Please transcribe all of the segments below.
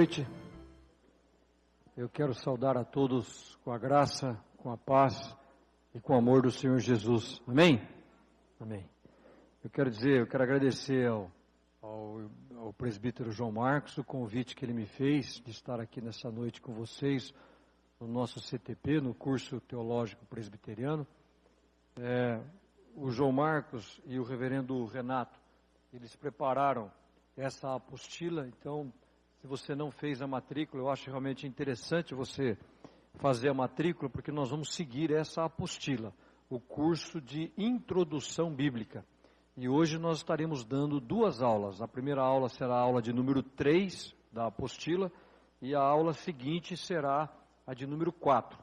noite. Eu quero saudar a todos com a graça, com a paz e com o amor do Senhor Jesus. Amém? Amém. Eu quero agradecer ao presbítero João Marcos o convite que ele me fez de estar aqui nessa noite com vocês no nosso CTP, no curso teológico presbiteriano. O João Marcos e o reverendo Renato, eles prepararam essa apostila. Então, se você não fez a matrícula, eu acho realmente interessante você fazer a matrícula, porque nós vamos seguir essa apostila, o curso de Introdução Bíblica. E hoje nós estaremos dando 2 aulas. A primeira aula será a aula de número 3 da apostila, e a aula seguinte será a de número 4.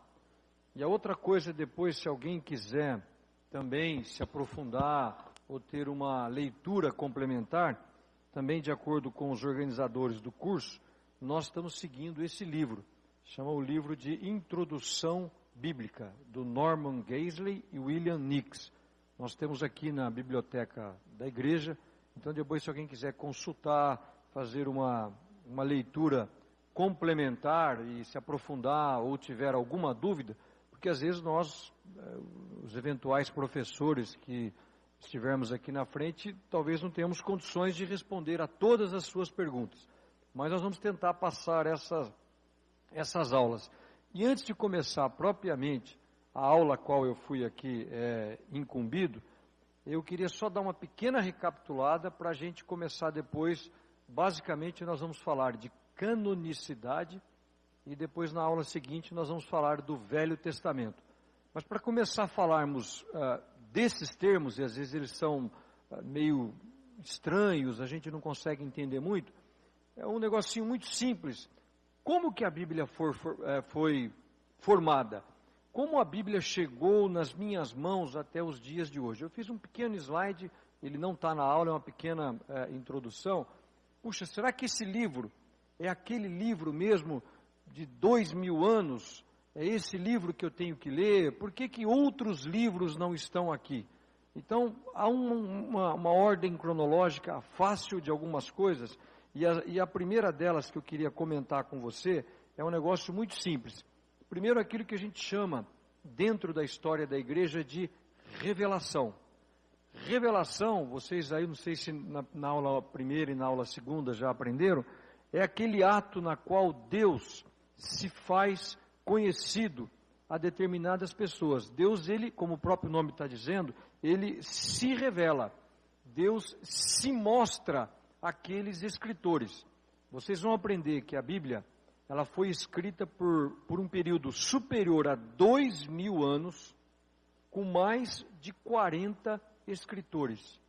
E a outra coisa, depois, se alguém quiser também se aprofundar ou ter uma leitura complementar, também de acordo com os organizadores do curso, nós estamos seguindo esse livro. Chama o livro de Introdução Bíblica, do Norman Geisler e William Nix. Nós temos aqui na biblioteca da igreja. Então, depois, se alguém quiser consultar, fazer uma leitura complementar e se aprofundar ou tiver alguma dúvida, porque às vezes nós, os eventuais professores que estivermos aqui na frente, talvez não tenhamos condições de responder a todas as suas perguntas. Mas nós vamos tentar passar essas aulas. E antes de começar propriamente a aula a qual eu fui aqui incumbido, eu queria só dar uma pequena recapitulada para a gente começar depois. Basicamente, nós vamos falar de canonicidade e depois, na aula seguinte, nós vamos falar do Velho Testamento. Mas para começar a falarmos desses termos, e às vezes eles são meio estranhos, a gente não consegue entender muito, é um negocinho muito simples. Como que a Bíblia foi formada? Como a Bíblia chegou nas minhas mãos até os dias de hoje? Eu fiz um pequeno slide, ele não está na aula, é uma pequena introdução. Puxa, será que esse livro é aquele livro mesmo de 2000 anos? É esse livro que eu tenho que ler? Por que outros livros não estão aqui? Então, há uma ordem cronológica fácil de algumas coisas, e a primeira delas que eu queria comentar com você é um negócio muito simples. Primeiro, aquilo que a gente chama, dentro da história da igreja, de revelação. Revelação, vocês aí, não sei se na aula primeira e na aula segunda já aprenderam, é aquele ato na qual Deus se faz conhecido a determinadas pessoas. Deus, ele, como o próprio nome está dizendo, ele se revela. Deus se mostra àqueles escritores. Vocês vão aprender que a Bíblia, ela foi escrita por um período superior a 2000 anos, com mais de 40 escritores.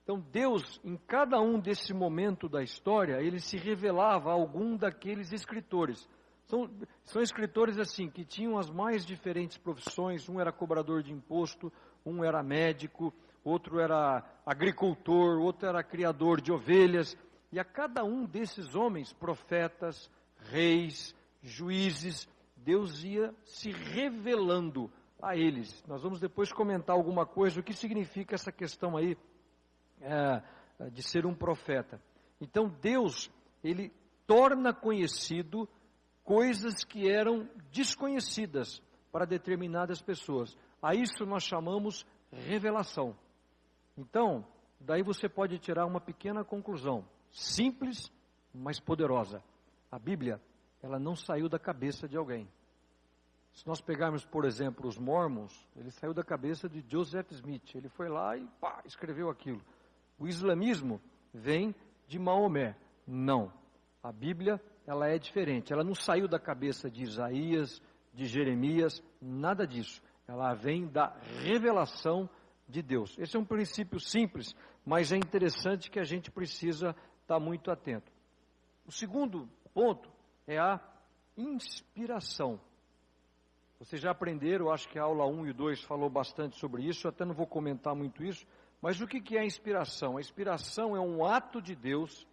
Então, Deus, em cada um desse momento da história, ele se revelava a algum daqueles escritores. São escritores assim, que tinham as mais diferentes profissões. Um era cobrador de imposto, um era médico, outro era agricultor, outro era criador de ovelhas. E a cada um desses homens, profetas, reis, juízes, Deus ia se revelando a eles. Nós vamos depois comentar alguma coisa, o que significa essa questão aí de ser um profeta. Então Deus, ele torna conhecido coisas que eram desconhecidas para determinadas pessoas. A isso nós chamamos revelação. Então, daí você pode tirar uma pequena conclusão, simples, mas poderosa. A Bíblia, ela não saiu da cabeça de alguém. Se nós pegarmos, por exemplo, os Mormons, ele saiu da cabeça de Joseph Smith. Ele foi lá e escreveu aquilo. O islamismo vem de Maomé. Não. A Bíblia, ela é diferente. Ela não saiu da cabeça de Isaías, de Jeremias, nada disso. Ela vem da revelação de Deus. Esse é um princípio simples, mas é interessante que a gente precisa estar muito atento. O segundo ponto é a inspiração. Vocês já aprenderam, acho que a aula 1 e 2 falou bastante sobre isso, eu até não vou comentar muito isso, mas o que é a inspiração? A inspiração é um ato de Deus,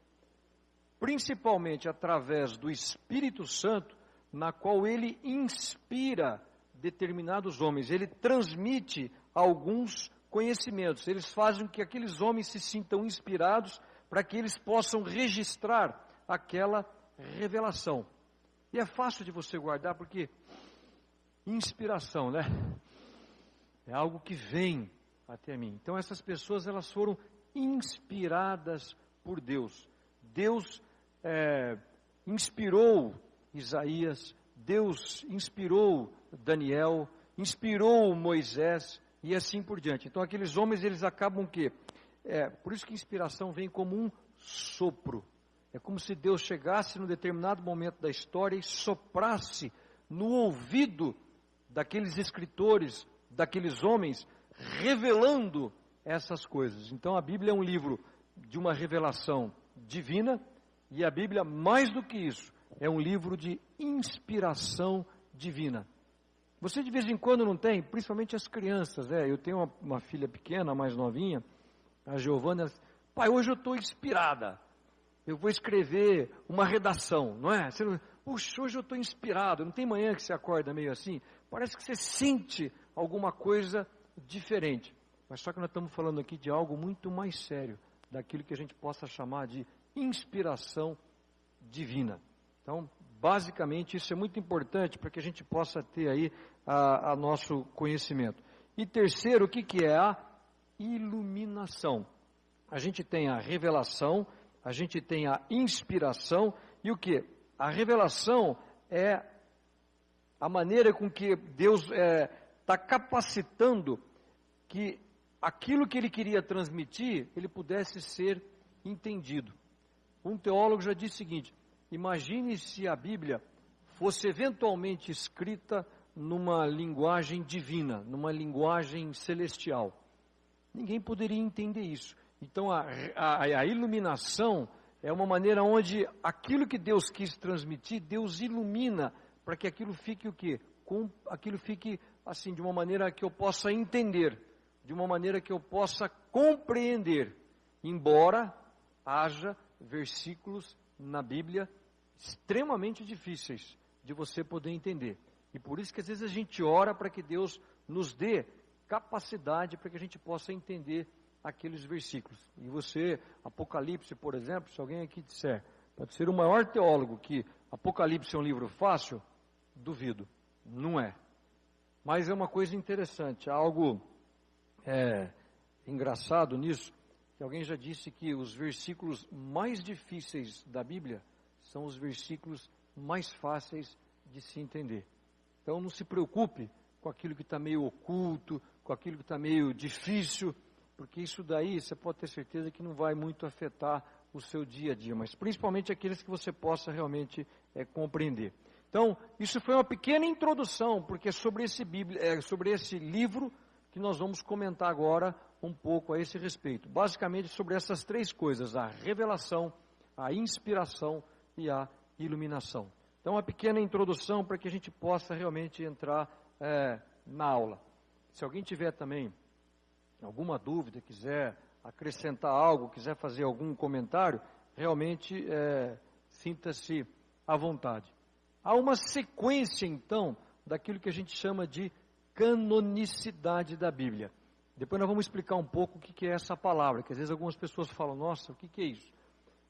principalmente através do Espírito Santo, na qual ele inspira determinados homens, ele transmite alguns conhecimentos, eles fazem com que aqueles homens se sintam inspirados para que eles possam registrar aquela revelação. E é fácil de você guardar porque inspiração, né? É algo que vem até mim. Então essas pessoas, elas foram inspiradas por Deus. Deus inspirou Isaías, Deus inspirou Daniel, inspirou Moisés e assim por diante. Então aqueles homens, eles acabam o quê? Por isso que inspiração vem como um sopro. É como se Deus chegasse num determinado momento da história e soprasse no ouvido daqueles escritores, daqueles homens, revelando essas coisas. Então a Bíblia é um livro de uma revelação divina, e a Bíblia, mais do que isso, é um livro de inspiração divina. Você de vez em quando não tem, principalmente as crianças, eu tenho uma filha pequena, mais novinha, a Giovana, ela diz, pai, hoje eu estou inspirada, eu vou escrever uma redação, não é? Puxa, hoje eu estou inspirado, não tem manhã que você acorda meio assim? Parece que você sente alguma coisa diferente. Mas só que nós estamos falando aqui de algo muito mais sério, daquilo que a gente possa chamar de inspiração divina. Então, basicamente, isso é muito importante para que a gente possa ter aí a nosso conhecimento. E terceiro, o que é a iluminação? A gente tem a revelação, a gente tem a inspiração, e o que? A revelação é a maneira com que Deus está capacitando que aquilo que Ele queria transmitir, Ele pudesse ser entendido. Um teólogo já disse o seguinte, imagine se a Bíblia fosse eventualmente escrita numa linguagem divina, numa linguagem celestial. Ninguém poderia entender isso. Então a iluminação é uma maneira onde aquilo que Deus quis transmitir, Deus ilumina para que aquilo fique o quê? Aquilo fique assim, de uma maneira que eu possa entender, de uma maneira que eu possa compreender, embora haja versículos na Bíblia extremamente difíceis de você poder entender. E por isso que às vezes a gente ora para que Deus nos dê capacidade para que a gente possa entender aqueles versículos. E você, Apocalipse, por exemplo, se alguém aqui disser, pode ser o maior teólogo, que Apocalipse é um livro fácil, duvido, não é. Mas é uma coisa interessante, algo engraçado nisso, que alguém já disse que os versículos mais difíceis da Bíblia são os versículos mais fáceis de se entender. Então não se preocupe com aquilo que está meio oculto, com aquilo que está meio difícil, porque isso daí você pode ter certeza que não vai muito afetar o seu dia a dia, mas principalmente aqueles que você possa realmente compreender. Então, isso foi uma pequena introdução, porque é sobre esse livro que nós vamos comentar agora um pouco a esse respeito. Basicamente sobre essas três coisas, a revelação, a inspiração e a iluminação. Então, uma pequena introdução para que a gente possa realmente entrar na aula. Se alguém tiver também alguma dúvida, quiser acrescentar algo, quiser fazer algum comentário, realmente sinta-se à vontade. Há uma sequência, então, daquilo que a gente chama de canonicidade da Bíblia. Depois nós vamos explicar um pouco o que é essa palavra, que às vezes algumas pessoas falam, nossa, o que é isso?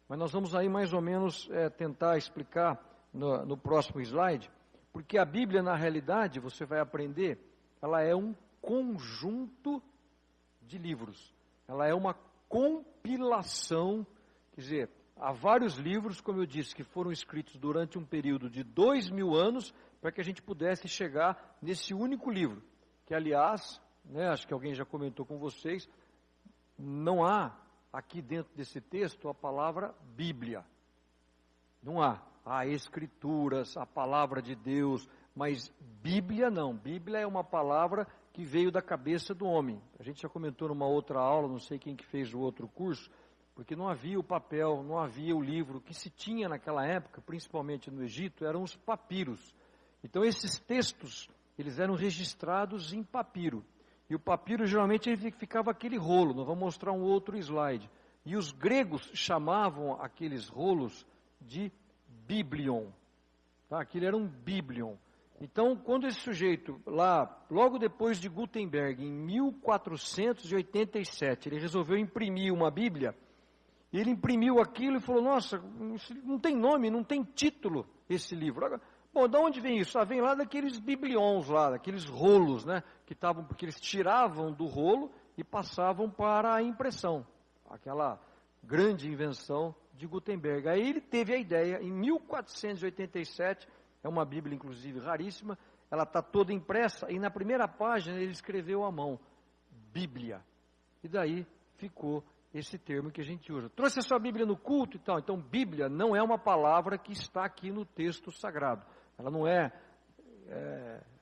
Mas nós vamos aí mais ou menos tentar explicar no próximo slide, porque a Bíblia, na realidade, você vai aprender, ela é um conjunto de livros. Ela é uma compilação, quer dizer, há vários livros, como eu disse, que foram escritos durante um período de 2000 anos, para que a gente pudesse chegar nesse único livro, que aliás, acho que alguém já comentou com vocês, não há aqui dentro desse texto a palavra Bíblia. Não há. Há escrituras, a palavra de Deus, mas Bíblia não. Bíblia é uma palavra que veio da cabeça do homem. A gente já comentou numa outra aula, não sei quem que fez o outro curso, porque não havia o papel, não havia o livro. O que se tinha naquela época, principalmente no Egito, eram os papiros. Então esses textos, eles eram registrados em papiro. E o papiro geralmente ele ficava aquele rolo, nós vamos mostrar um outro slide. E os gregos chamavam aqueles rolos de biblion. Tá? Aquilo era um biblion. Então, quando esse sujeito, logo depois de Gutenberg, em 1487, ele resolveu imprimir uma Bíblia, E ele imprimiu aquilo e falou, nossa, não tem nome, não tem título esse livro. Agora, bom, de onde vem isso? Vem lá daqueles biblions lá, daqueles rolos, né? Porque eles tiravam do rolo e passavam para a impressão. Aquela grande invenção de Gutenberg. Aí ele teve a ideia, em 1487, é uma Bíblia inclusive raríssima, ela está toda impressa, e na primeira página ele escreveu à mão, Bíblia. E daí ficou esse termo que a gente usa. Trouxe a sua Bíblia no culto e tal. Então, Bíblia não é uma palavra que está aqui no texto sagrado. Ela não é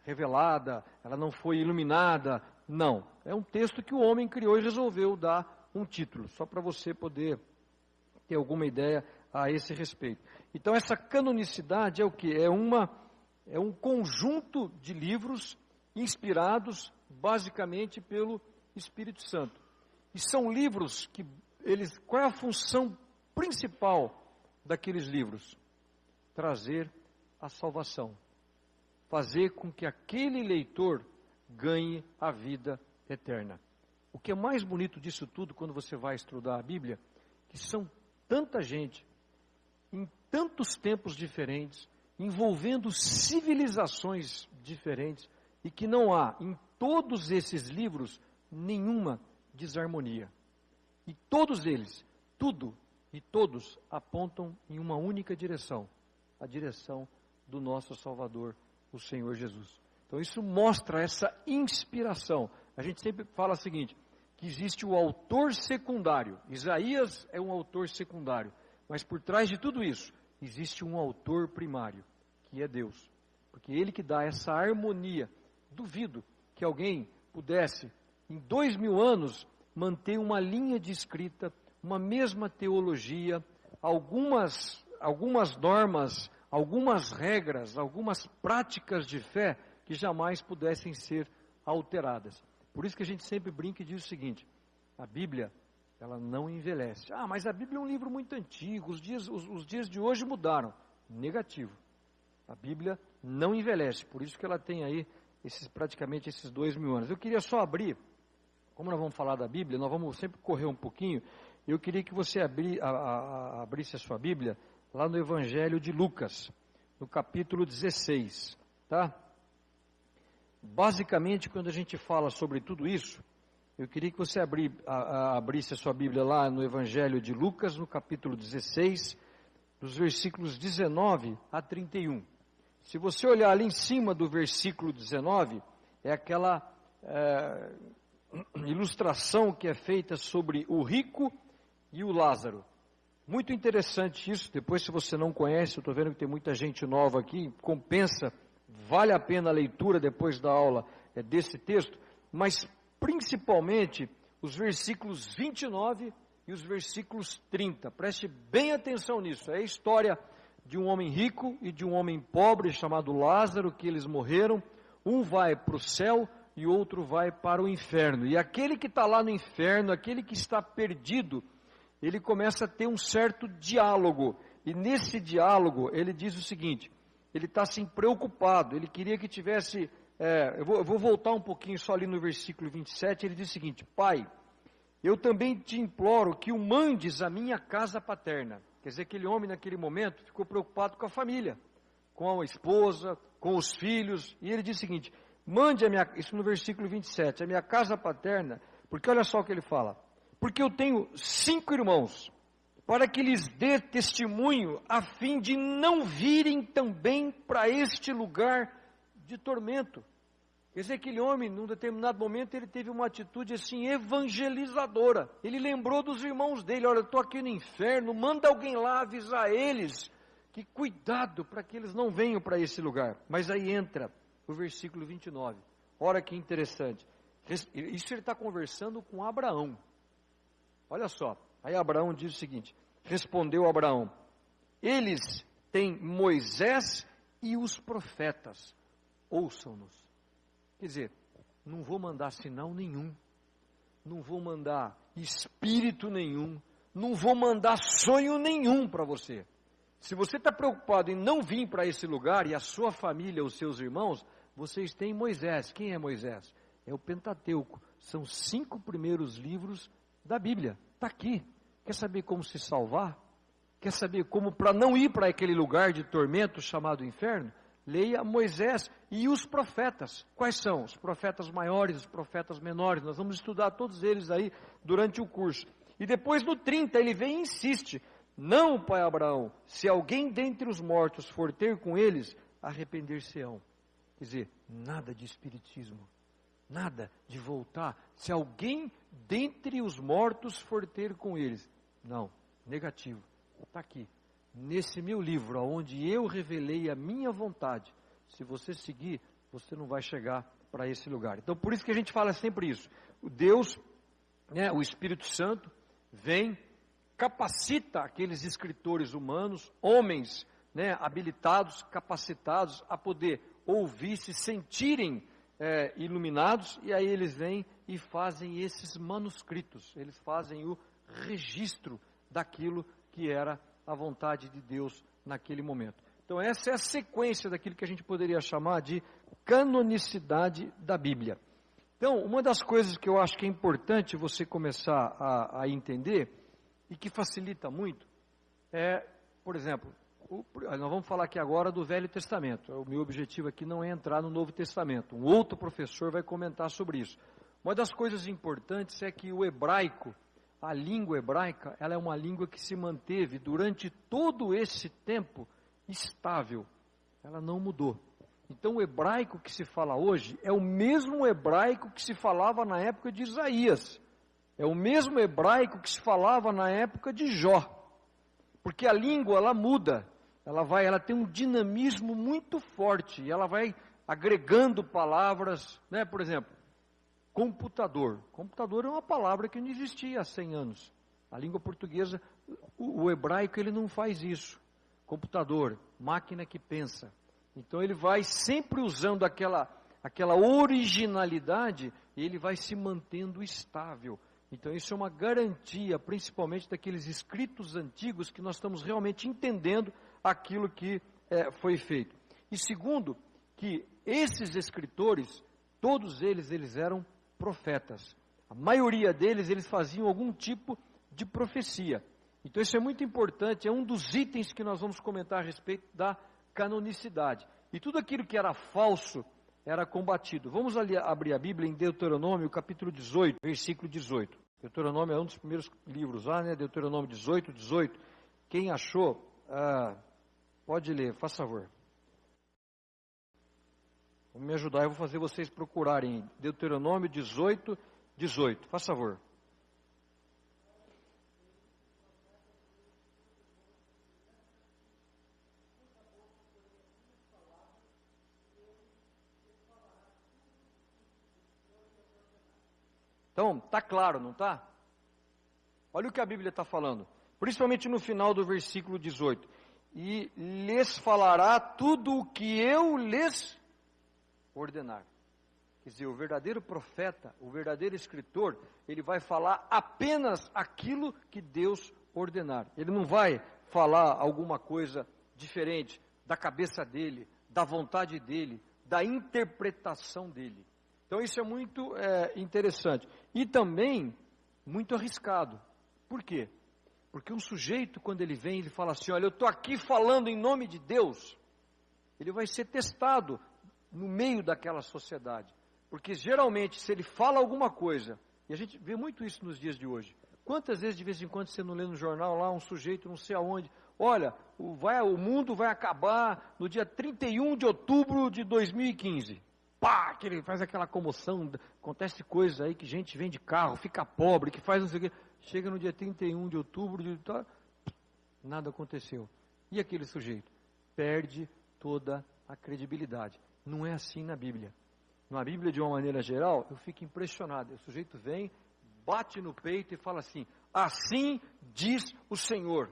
revelada, ela não foi iluminada. Não. É um texto que o homem criou e resolveu dar um título, só para você poder ter alguma ideia a esse respeito. Então, essa canonicidade é o quê? É um conjunto de livros inspirados basicamente pelo Espírito Santo. E são livros que qual é a função principal daqueles livros? Trazer a salvação. Fazer com que aquele leitor ganhe a vida eterna. O que é mais bonito disso tudo, quando você vai estudar a Bíblia, que são tanta gente, em tantos tempos diferentes, envolvendo civilizações diferentes, e que não há, em todos esses livros, nenhuma desarmonia. E todos eles, tudo e todos apontam em uma única direção, a direção do nosso Salvador, o Senhor Jesus. Então isso mostra essa inspiração. A gente sempre fala o seguinte, que existe o autor secundário. Isaías é um autor secundário, mas por trás de tudo isso, existe um autor primário, que é Deus. Porque Ele que dá essa harmonia. Duvido que alguém pudesse, em 2000 anos, manter uma linha de escrita, uma mesma teologia, algumas normas, algumas regras, algumas práticas de fé que jamais pudessem ser alteradas. Por isso que a gente sempre brinca e diz o seguinte, a Bíblia, ela não envelhece. Ah, mas a Bíblia é um livro muito antigo, os dias de hoje mudaram. Negativo. A Bíblia não envelhece, por isso que ela tem aí praticamente esses 2000 anos. Eu queria só abrir, como nós vamos falar da Bíblia, nós vamos sempre correr um pouquinho, eu queria que você abrisse a sua Bíblia lá no Evangelho de Lucas, no capítulo 16, tá? Basicamente, quando a gente fala sobre tudo isso, eu queria que você abrisse a sua Bíblia lá no Evangelho de Lucas, no capítulo 16, dos versículos 19 a 31. Se você olhar ali em cima do versículo 19, é aquela ilustração que é feita sobre o rico e o Lázaro. Muito interessante isso. Depois, se você não conhece, eu estou vendo que tem muita gente nova aqui, compensa, vale a pena a leitura depois da aula desse texto, mas principalmente os versículos 29 e os versículos 30. Preste bem atenção nisso. É a história de um homem rico e de um homem pobre chamado Lázaro, que eles morreram. Um vai para o céu e outro vai para o inferno. E aquele que está lá no inferno, aquele que está perdido, ele começa a ter um certo diálogo. E nesse diálogo ele diz o seguinte, ele está assim preocupado, ele queria que tivesse... eu vou voltar um pouquinho só ali no versículo 27, ele diz o seguinte, Pai, eu também te imploro que o mandes à minha casa paterna. Quer dizer, aquele homem naquele momento ficou preocupado com a família, com a esposa, com os filhos, e ele diz o seguinte, mande isso no versículo 27, a minha casa paterna, porque olha só o que ele fala, porque eu tenho 5 irmãos, para que lhes dê testemunho, a fim de não virem também para este lugar de tormento. Quer dizer, aquele homem, num determinado momento, ele teve uma atitude assim, evangelizadora. Ele lembrou dos irmãos dele, olha, eu estou aqui no inferno, manda alguém lá avisar eles, que cuidado para que eles não venham para esse lugar. Mas aí entra o versículo 29, olha que interessante. Isso ele está conversando com Abraão. Olha só, aí Abraão diz o seguinte, respondeu Abraão, eles têm Moisés e os profetas, ouçam-nos. Quer dizer, não vou mandar sinal nenhum, não vou mandar espírito nenhum, não vou mandar sonho nenhum para você. Se você está preocupado em não vir para esse lugar, e a sua família, os seus irmãos, vocês têm Moisés. Quem é Moisés? É o Pentateuco. São 5 primeiros livros da Bíblia. Está aqui. Quer saber como se salvar? Quer saber como para não ir para aquele lugar de tormento chamado inferno? Leia Moisés e os profetas. Quais são? Os profetas maiores, os profetas menores. Nós vamos estudar todos eles aí durante o curso. E depois no 30 ele vem e insiste. Não, pai Abraão, se alguém dentre os mortos for ter com eles, arrepender-se-ão. Quer dizer, nada de espiritismo. Nada de voltar. Se alguém dentre os mortos for ter com eles. Não, negativo. Está aqui. Nesse meu livro, onde eu revelei a minha vontade, se você seguir, você não vai chegar para esse lugar. Então, por isso que a gente fala sempre isso. O Deus, o Espírito Santo, vem, capacita aqueles escritores humanos, homens, habilitados, capacitados a poder ouvir, se sentirem iluminados, e aí eles vêm e fazem esses manuscritos, eles fazem o registro daquilo que era a vontade de Deus naquele momento. Então essa é a sequência daquilo que a gente poderia chamar de canonicidade da Bíblia. Então, uma das coisas que eu acho que é importante você começar a entender, e que facilita muito, por exemplo, nós vamos falar aqui agora do Velho Testamento. O meu objetivo aqui não é entrar no Novo Testamento. Um outro professor vai comentar sobre isso. Uma das coisas importantes é que o hebraico, a língua hebraica, ela é uma língua que se manteve durante todo esse tempo estável. Ela não mudou. Então o hebraico que se fala hoje é o mesmo hebraico que se falava na época de Isaías. É o mesmo hebraico que se falava na época de Jó. Porque a língua, ela muda. Ela tem um dinamismo muito forte. E ela vai agregando palavras, por exemplo, computador. Computador é uma palavra que não existia há 100 anos. A língua portuguesa, o hebraico, ele não faz isso. Computador, máquina que pensa. Então ele vai sempre usando aquela originalidade e ele vai se mantendo estável. Então isso é uma garantia, principalmente daqueles escritos antigos, que nós estamos realmente entendendo aquilo que foi feito. E segundo, que esses escritores, todos eles eram profetas. A maioria deles, eles faziam algum tipo de profecia. Então isso é muito importante, é um dos itens que nós vamos comentar a respeito da canonicidade. E tudo aquilo que era falso era combatido. Vamos ali abrir a Bíblia em Deuteronômio, capítulo 18, versículo 18. Deuteronômio é um dos primeiros livros lá, Deuteronômio 18, 18. Quem achou, pode ler, faz favor. Vamos me ajudar, eu vou fazer vocês procurarem Deuteronômio 18, 18. Faz favor. Então, está claro, não está? Olha o que a Bíblia está falando. Principalmente no final do versículo 18. E lhes falará tudo o que eu lhes ordenar. Quer dizer, o verdadeiro profeta, o verdadeiro escritor, ele vai falar apenas aquilo que Deus ordenar. Ele não vai falar alguma coisa diferente da cabeça dele, da vontade dele, da interpretação dele. Então isso é muito interessante. E também muito arriscado. Por quê? Porque um sujeito, quando ele vem, ele fala assim, olha, eu estou aqui falando em nome de Deus, ele vai ser testado no meio daquela sociedade. Porque geralmente, se ele fala alguma coisa, e a gente vê muito isso nos dias de hoje, quantas vezes de vez em quando você não lê no jornal lá, um sujeito não sei aonde, olha, o mundo vai acabar no dia 31 de outubro de 2015. Pá, que ele faz aquela comoção, acontece coisas aí que gente vende carro, fica pobre, que faz não sei o quê. Chega no dia 31 de outubro, nada aconteceu. E aquele sujeito? Perde toda a credibilidade. Não é assim na Bíblia. Na Bíblia, de uma maneira geral, eu fico impressionado. O sujeito vem, bate no peito e fala assim, assim diz o Senhor.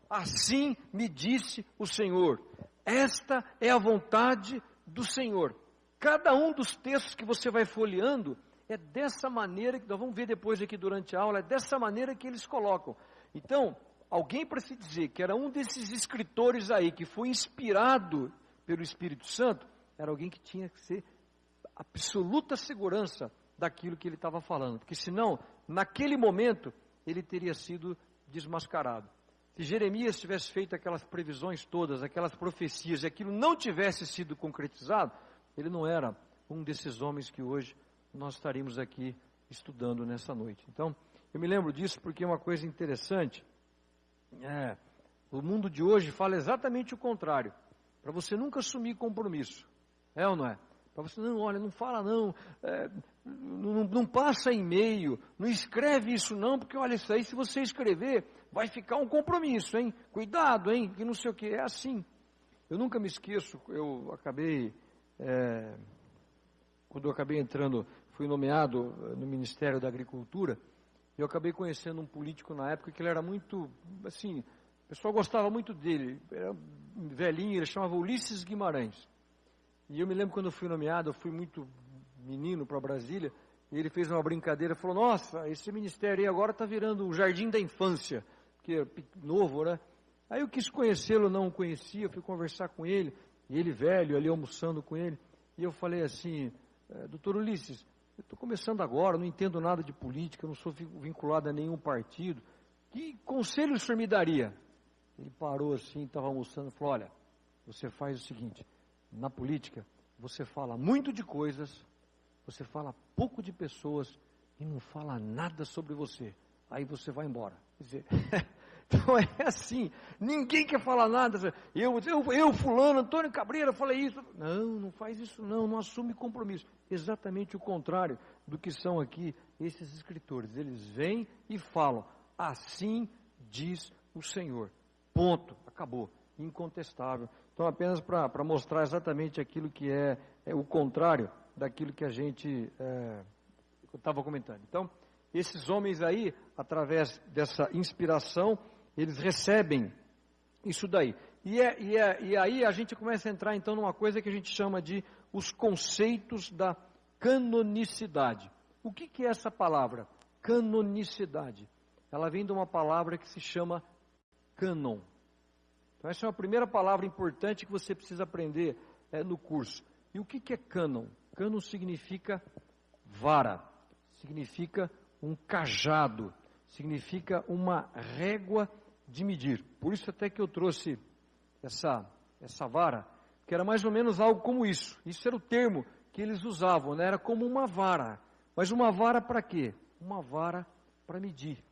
Assim me disse o Senhor. Esta é a vontade do Senhor. Cada um dos textos que você vai folheando, é dessa maneira, que nós vamos ver depois aqui durante a aula, é dessa maneira que eles colocam. Então, alguém para se dizer que era um desses escritores aí, que foi inspirado pelo Espírito Santo, era alguém que tinha que ser absoluta segurança daquilo que ele estava falando. Porque senão, naquele momento, ele teria sido desmascarado. Se Jeremias tivesse feito aquelas previsões todas, aquelas profecias, e aquilo não tivesse sido concretizado, ele não era um desses homens que hoje nós estaríamos aqui estudando nessa noite. Então, eu me lembro disso porque é uma coisa interessante. O mundo de hoje fala exatamente o contrário. Para você nunca assumir compromisso. É ou não é? Para você, não, olha, não fala não, não passa e-mail, não escreve isso não, porque olha, isso aí se você escrever, vai ficar um compromisso, hein? Cuidado, hein? Que não sei o que, é assim. Eu nunca me esqueço, eu acabei, quando eu acabei entrando, fui nomeado no Ministério da Agricultura, eu acabei conhecendo um político na época que ele era muito, assim, o pessoal gostava muito dele, era velhinho, ele chamava Ulisses Guimarães. E eu me lembro quando eu fui nomeado, eu fui muito menino para Brasília, e ele fez uma brincadeira, falou, nossa, esse ministério aí agora está virando o jardim da infância, que é novo, né? Aí eu quis conhecê-lo, não o conhecia, fui conversar com ele, e ele velho, ali almoçando com ele, e eu falei assim, doutor Ulisses, eu estou começando agora, não entendo nada de política, não sou vinculado a nenhum partido, que conselho o senhor me daria? Ele parou assim, estava almoçando, e falou, olha, você faz o seguinte, na política, você fala muito de coisas, você fala pouco de pessoas e não fala nada sobre você. Aí você vai embora. Quer dizer, então é assim, ninguém quer falar nada. Eu fulano, Antônio Cabreira, falei isso. Não faz isso não assume compromisso. Exatamente o contrário do que são aqui esses escritores. Eles vêm e falam, assim diz o Senhor. Ponto, acabou, incontestável. Então, apenas para mostrar exatamente aquilo que é o contrário daquilo que a gente estava comentando. Então, esses homens aí, através dessa inspiração, eles recebem isso daí. E aí a gente começa a entrar, então, numa coisa que a gente chama de os conceitos da canonicidade. O que é essa palavra? Canonicidade. Ela vem de uma palavra que se chama cânon. Então, essa é uma primeira palavra importante que você precisa aprender no curso. E o que é cânon? Cânon significa vara, significa um cajado, significa uma régua de medir. Por isso até que eu trouxe essa vara, que era mais ou menos algo como isso. Isso era o termo que eles usavam, né? Era como uma vara. Mas uma vara para quê? Uma vara para medir.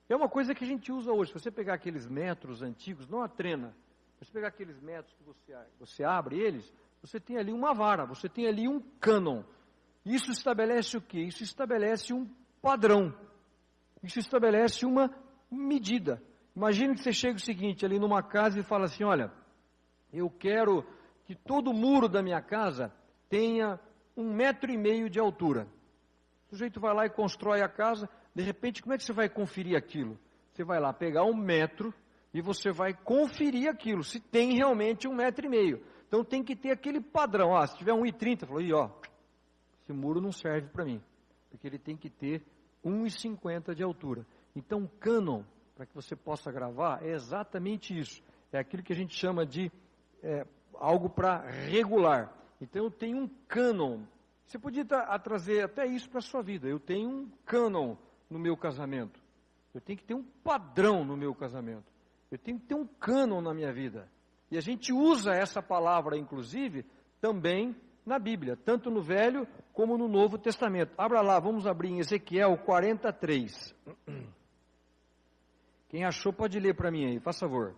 É uma coisa que a gente usa hoje. Se você pegar aqueles metros antigos, não a trena, mas pegar aqueles metros que você abre eles, você tem ali uma vara, você tem ali um cânon. Isso estabelece o quê? Isso estabelece um padrão. Isso estabelece uma medida. Imagine que você chega o seguinte, ali numa casa e fala assim, olha, eu quero que todo muro da minha casa tenha 1,5 metro de altura. O sujeito vai lá e constrói a casa. De repente, como é que você vai conferir aquilo? Você vai lá pegar 1 metro e você vai conferir aquilo, se tem realmente 1,5 metro. Então tem que ter aquele padrão. Se tiver 1,30, falou, esse muro não serve para mim, porque ele tem que ter 1,50 de altura. Então o cânon, para que você possa gravar, é exatamente isso. É aquilo que a gente chama de algo para regular. Então eu tenho um cânon. Você podia trazer até isso para a sua vida. Eu tenho um cânon no meu casamento. Eu tenho que ter um padrão no meu casamento. Eu tenho que ter um cânon na minha vida. E a gente usa essa palavra, inclusive, também na Bíblia, tanto no Velho como no Novo Testamento. Abra lá, vamos abrir em Ezequiel 43. Quem achou pode ler para mim aí, faz favor.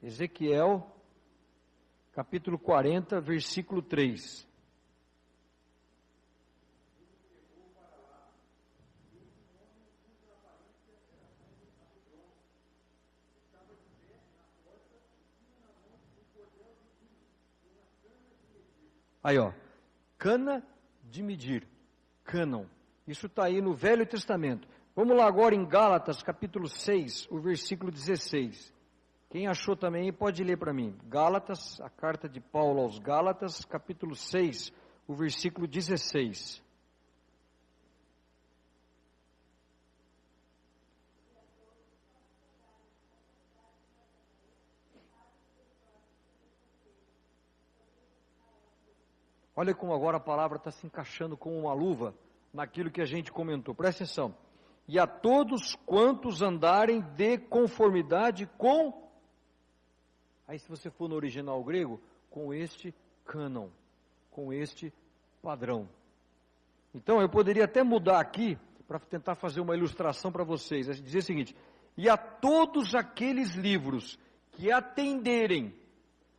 Ezequiel, capítulo 40, versículo 3. Aí, cana de medir, cânon. Isso está aí no Velho Testamento. Vamos lá agora em Gálatas, capítulo 6, o versículo 16. Quem achou também pode ler para mim. Gálatas, a carta de Paulo aos Gálatas, capítulo 6, o versículo 16. Olha como agora a palavra está se encaixando como uma luva naquilo que a gente comentou. Presta atenção. e a todos quantos andarem de conformidade com, aí se você for no original grego, com este cânon, com este padrão. Então eu poderia até mudar aqui, para tentar fazer uma ilustração para vocês, dizer o seguinte: e a todos aqueles livros que atenderem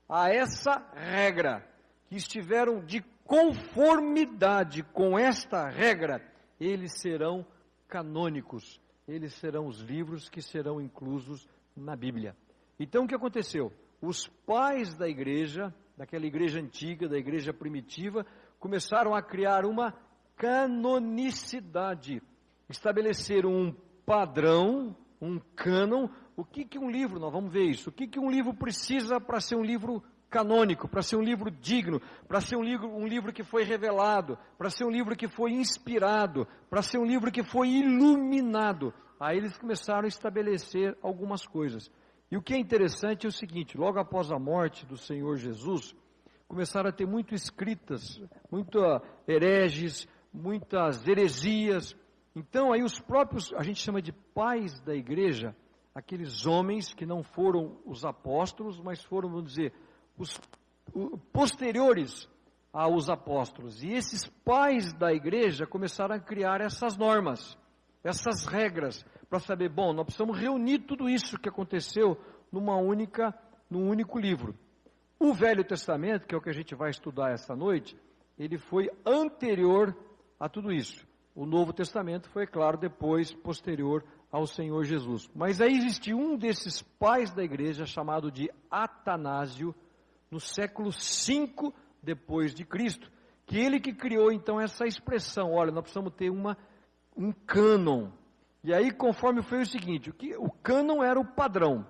a essa regra, que estiveram de conformidade com esta regra, eles serão canônicos, eles serão os livros que serão inclusos na Bíblia. Então o que aconteceu? Os pais da igreja, daquela igreja antiga, da igreja primitiva, começaram a criar uma canonicidade, estabeleceram um padrão, um cânon. O que um livro, nós vamos ver isso, o que um livro precisa para ser um livro canônico, para ser um livro digno, para ser um livro que foi revelado, para ser um livro que foi inspirado, para ser um livro que foi iluminado. Aí eles começaram a estabelecer algumas coisas. E o que é interessante é o seguinte: logo após a morte do Senhor Jesus, começaram a ter muitas escritas, muitas hereges, muitas heresias. Então aí os próprios, a gente chama de pais da igreja, aqueles homens que não foram os apóstolos, mas foram, vamos dizer, os posteriores aos apóstolos. E esses pais da igreja começaram a criar essas normas, essas regras, para saber, bom, nós precisamos reunir tudo isso que aconteceu num único livro. O Velho Testamento, que é o que a gente vai estudar essa noite, ele foi anterior a tudo isso. O Novo Testamento foi, claro, depois, posterior ao Senhor Jesus. Mas aí existe um desses pais da igreja, chamado de Atanásio, no século V depois de Cristo, que ele que criou então essa expressão: olha, nós precisamos ter um cânon. E aí, conforme foi o seguinte, o cânon era o padrão.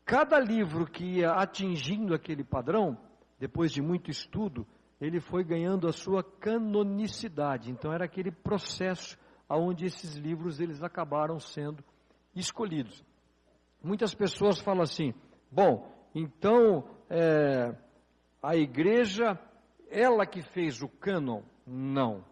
Cada livro que ia atingindo aquele padrão, depois de muito estudo, ele foi ganhando a sua canonicidade. Então era aquele processo onde esses livros eles acabaram sendo escolhidos. Muitas pessoas falam assim: bom, então a igreja, ela que fez o cânon? Não.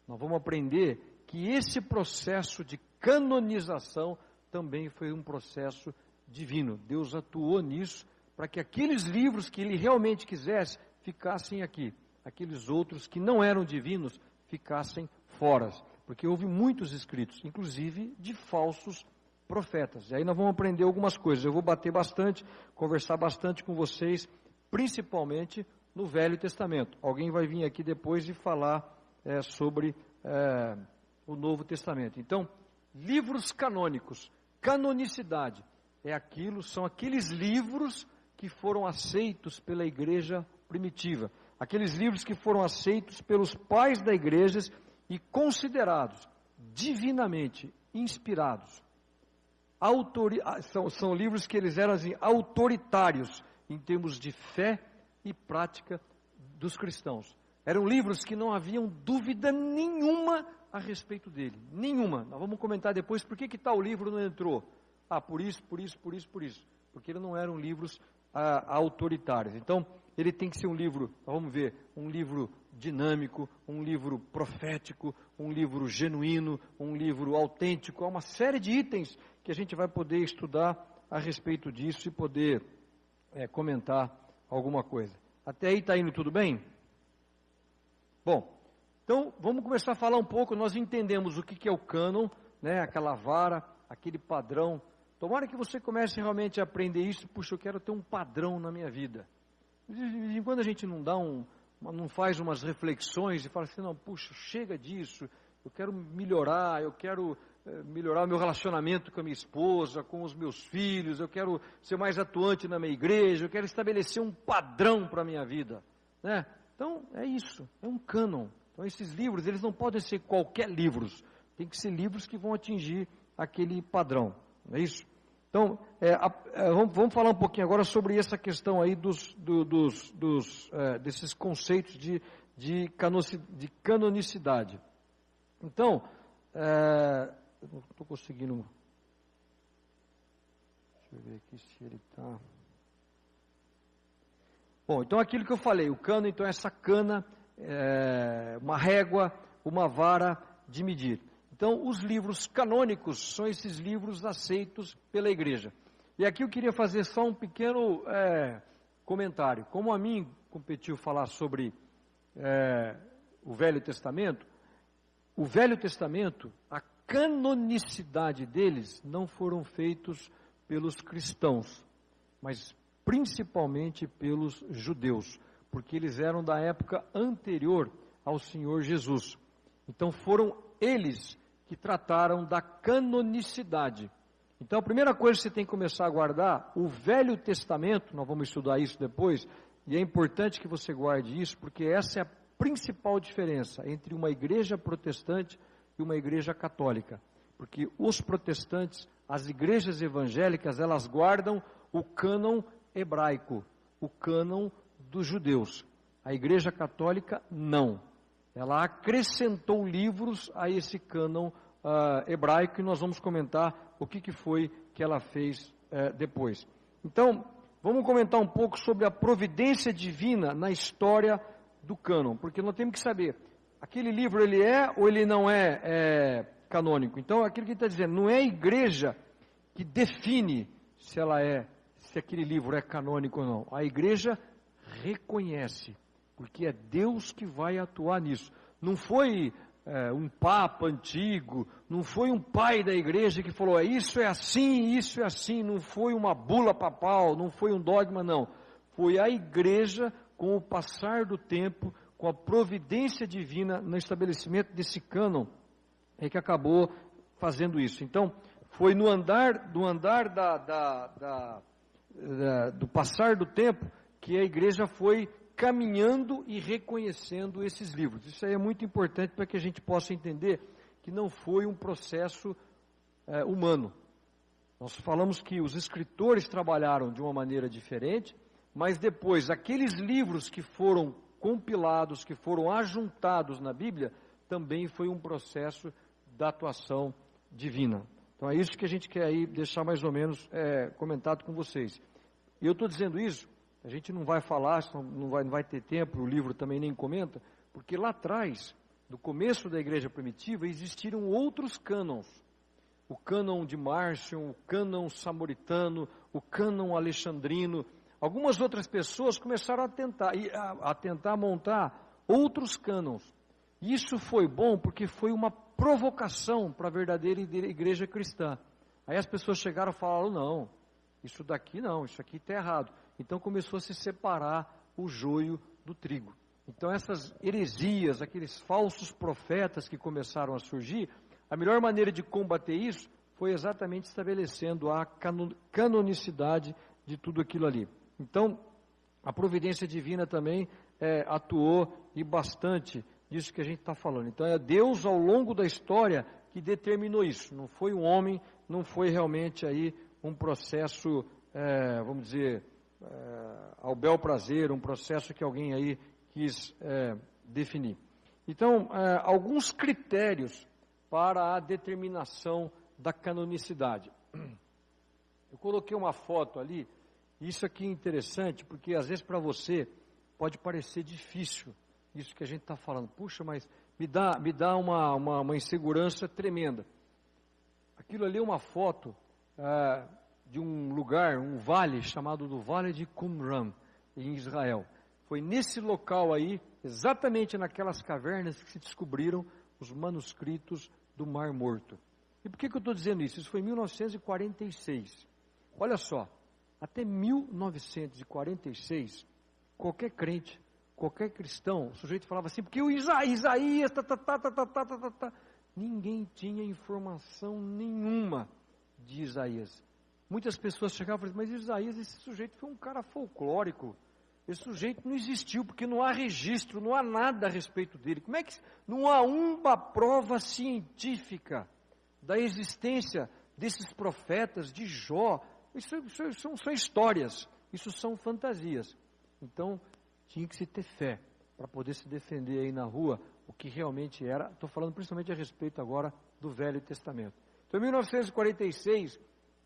Nós vamos aprender que esse processo de canonização também foi um processo divino. Deus atuou nisso para que aqueles livros que ele realmente quisesse ficassem aqui. Aqueles outros que não eram divinos ficassem fora. Porque houve muitos escritos, inclusive de falsos profetas. E aí nós vamos aprender algumas coisas. Eu vou bater bastante, conversar bastante com vocês, principalmente no Velho Testamento. Alguém vai vir aqui depois e falar sobre o Novo Testamento. Então, livros canônicos, canonicidade, são aqueles livros que foram aceitos pela igreja primitiva, aqueles livros que foram aceitos pelos pais da igreja e considerados divinamente inspirados. São livros que eles eram assim, autoritários em termos de fé e prática dos cristãos. Eram livros que não haviam dúvida nenhuma a respeito dele, nenhuma. Nós vamos comentar depois por que tal livro não entrou. Por isso. Porque eles não eram livros autoritários. Então, ele tem que ser um livro, vamos ver, um livro dinâmico, um livro profético, um livro genuíno, um livro autêntico. Há uma série de itens que a gente vai poder estudar a respeito disso e poder comentar alguma coisa. Até aí está indo tudo bem? Bom, então vamos começar a falar um pouco. Nós entendemos o que é o cânon, né, aquela vara, aquele padrão. Tomara que você comece realmente a aprender isso. Puxa, eu quero ter um padrão na minha vida. De vez em quando a gente não faz umas reflexões e fala assim, não, puxa, chega disso, eu quero melhorar, melhorar o meu relacionamento com a minha esposa, com os meus filhos, eu quero ser mais atuante na minha igreja, eu quero estabelecer um padrão para a minha vida, né? Então, é isso, é um cânon. Então, esses livros, eles não podem ser qualquer livros, tem que ser livros que vão atingir aquele padrão, não é isso? Então, vamos falar um pouquinho agora sobre essa questão aí desses conceitos de canonicidade. Então, eu não estou conseguindo. Deixa eu ver aqui se ele está. Bom, então aquilo que eu falei, o cano, então essa cana, uma régua, uma vara de medir. Então, os livros canônicos são esses livros aceitos pela igreja. E aqui eu queria fazer só um pequeno comentário. Como a mim competiu falar sobre o Velho Testamento, a canonicidade deles não foram feitos pelos cristãos, mas principalmente pelos judeus, porque eles eram da época anterior ao Senhor Jesus. Então foram eles que trataram da canonicidade. Então a primeira coisa que você tem que começar a guardar, o Velho Testamento, nós vamos estudar isso depois, e é importante que você guarde isso, porque essa é a principal diferença entre uma igreja protestante e uma igreja católica. Porque os protestantes, as igrejas evangélicas, elas guardam o cânon hebraico, o cânon dos judeus. A igreja católica não. Ela acrescentou livros a esse cânon hebraico, e nós vamos comentar o que foi que ela fez depois. Então, vamos comentar um pouco sobre a providência divina na história do cânon, porque nós temos que saber, aquele livro ele é ou ele não é canônico. Então, aquilo que ele está dizendo, não é a igreja que define se aquele livro é canônico ou não. A igreja reconhece, porque é Deus que vai atuar nisso. Não foi um papa antigo, não foi um pai da igreja que falou, isso é assim, não foi uma bula papal, não foi um dogma, não. Foi a igreja, com o passar do tempo, com a providência divina no estabelecimento desse cânon, é que acabou fazendo isso. Então, foi no andar do passar do tempo que a igreja foi caminhando e reconhecendo esses livros. Isso aí é muito importante para que a gente possa entender que não foi um processo humano. Nós falamos que os escritores trabalharam de uma maneira diferente, mas depois, aqueles livros que foram compilados, que foram ajuntados na Bíblia, também foi um processo da atuação divina. Então é isso que a gente quer aí deixar mais ou menos comentado com vocês. E eu estou dizendo isso, a gente não vai falar, não vai ter tempo, o livro também nem comenta, porque lá atrás, no começo da igreja primitiva, existiram outros cânons. O cânon de Márcion, o cânon samaritano, o cânon alexandrino. Algumas outras pessoas começaram a tentar montar outros cânons. Isso foi bom porque foi uma provocação para a verdadeira igreja cristã. Aí as pessoas chegaram e falaram, não, isso daqui não, isso aqui está errado. Então começou a se separar o joio do trigo. Então essas heresias, aqueles falsos profetas que começaram a surgir, a melhor maneira de combater isso foi exatamente estabelecendo a canonicidade de tudo aquilo ali. Então, a providência divina também atuou e bastante disso que a gente está falando. Então, é Deus ao longo da história que determinou isso. Não foi um homem, não foi realmente aí um processo, vamos dizer, ao bel prazer, um processo que alguém aí quis definir. Então, alguns critérios para a determinação da canonicidade. Eu coloquei uma foto ali. Isso aqui é interessante, porque às vezes para você pode parecer difícil isso que a gente está falando. Puxa, mas me dá uma insegurança tremenda. Aquilo ali é uma foto de um lugar, um vale, chamado do Vale de Qumran, em Israel. Foi nesse local aí, exatamente naquelas cavernas, que se descobriram os manuscritos do Mar Morto. E por que eu estou dizendo isso? Isso foi em 1946. Olha só. Até 1946, qualquer crente, qualquer cristão, o sujeito falava assim, porque o Isaías, ninguém tinha informação nenhuma de Isaías. Muitas pessoas chegavam e falavam, mas Isaías, esse sujeito foi um cara folclórico, esse sujeito não existiu, porque não há registro, não há nada a respeito dele. Como é que não há uma prova científica da existência desses profetas, de Jó? Isso são histórias, isso são fantasias. Então, tinha que se ter fé para poder se defender aí na rua o que realmente era. Estou falando principalmente a respeito agora do Velho Testamento. Então, em 1946,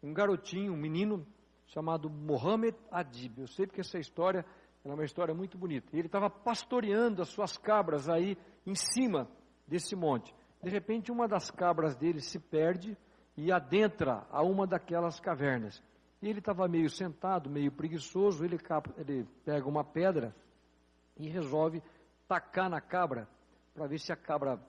um garotinho, um menino chamado Mohammed Adib. Eu sei porque essa história é uma história muito bonita. Ele estava pastoreando as suas cabras aí em cima desse monte. De repente, uma das cabras dele se perde e adentra a uma daquelas cavernas. E ele estava meio sentado, meio preguiçoso, ele pega uma pedra e resolve tacar na cabra, para ver se a cabra